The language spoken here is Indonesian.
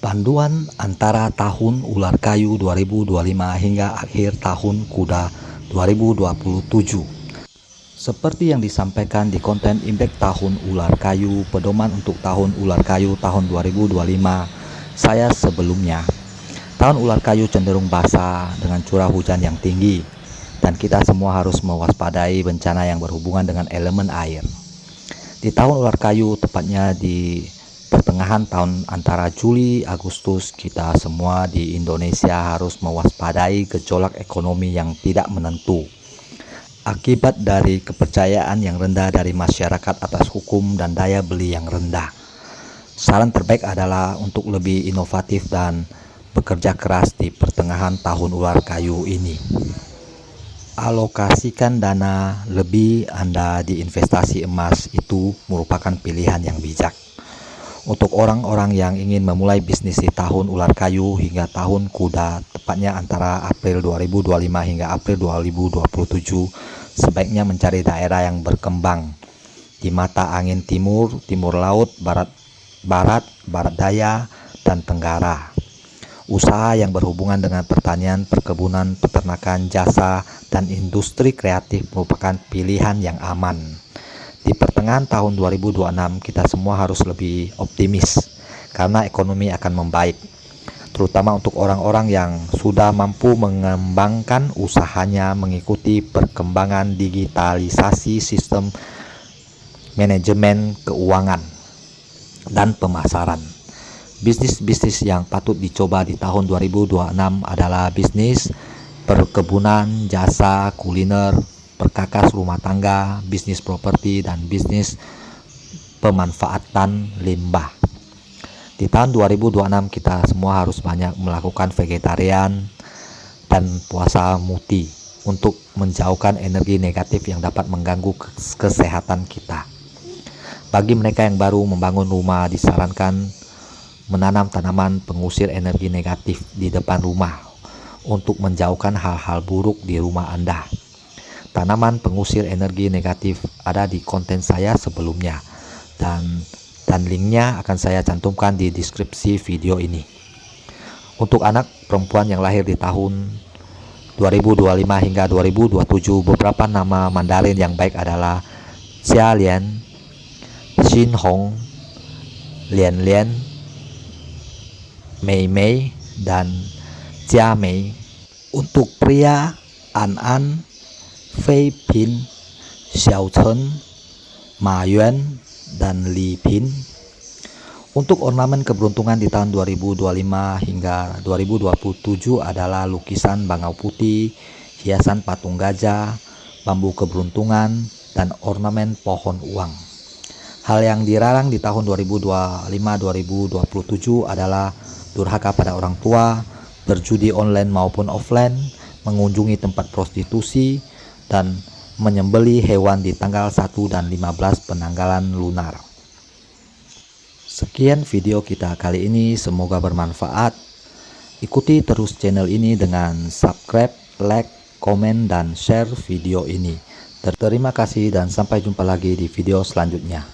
Panduan antara tahun ular kayu 2025 hingga akhir tahun kuda 2027. Seperti yang disampaikan di konten impact tahun ular kayu, pedoman untuk tahun ular kayu tahun 2025 saya sebelumnya. Tahun ular kayu cenderung basah dengan curah hujan yang tinggi, dan kita semua harus mewaspadai bencana yang berhubungan dengan elemen air. Di tahun ular kayu, tepatnya di pertengahan tahun antara Juli Agustus, kita semua di Indonesia harus mewaspadai gejolak ekonomi yang tidak menentu akibat dari kepercayaan yang rendah dari masyarakat atas hukum dan daya beli yang rendah. Saran terbaik adalah untuk lebih inovatif dan bekerja keras di pertengahan tahun ular kayu ini. Alokasikan dana lebih Anda di investasi emas itu merupakan pilihan yang bijak. Untuk orang-orang yang ingin memulai bisnis di tahun ular kayu hingga tahun kuda, tepatnya antara April 2025 hingga April 2027, sebaiknya mencari daerah yang berkembang di mata angin timur, timur laut, barat daya, dan tenggara. Usaha yang berhubungan dengan pertanian, perkebunan, peternakan, jasa, dan industri kreatif merupakan pilihan yang aman. Di pertengahan tahun 2026 kita semua harus lebih optimis karena ekonomi akan membaik, terutama untuk orang-orang yang sudah mampu mengembangkan usahanya mengikuti perkembangan digitalisasi sistem manajemen keuangan dan pemasaran. Bisnis-bisnis yang patut dicoba di tahun 2026 adalah bisnis perkebunan, jasa, kuliner, perkakas rumah tangga, bisnis properti, dan bisnis pemanfaatan limbah. Di tahun 2026 kita semua harus banyak melakukan vegetarian dan puasa muti untuk menjauhkan energi negatif yang dapat mengganggu kesehatan kita. Bagi mereka yang baru membangun rumah, disarankan menanam tanaman pengusir energi negatif di depan rumah untuk menjauhkan hal-hal buruk di rumah Anda. Tanaman pengusir energi negatif ada di konten saya sebelumnya, dan linknya akan saya cantumkan di deskripsi video ini. Untuk anak perempuan yang lahir di tahun 2025 hingga 2027, beberapa nama Mandarin yang baik adalah Jia Lian, Xin Hong, Lian Lian, Mei Mei, dan Jia Mei. Untuk pria, An An, Fei Pin, Xiao Chen, Ma Yuan, dan Li Pin. Untuk ornamen keberuntungan di tahun 2025 hingga 2027 adalah lukisan bangau putih, hiasan patung gajah, bambu keberuntungan, dan ornamen pohon uang. Hal yang dilarang di tahun 2025-2027 adalah durhaka pada orang tua, berjudi online maupun offline, mengunjungi tempat prostitusi, dan menyembelih hewan di tanggal 1 dan 15 penanggalan lunar. Sekian video kita kali ini, semoga bermanfaat. Ikuti terus channel ini dengan subscribe, like, komen, dan share video ini. Terima kasih dan sampai jumpa lagi di video selanjutnya.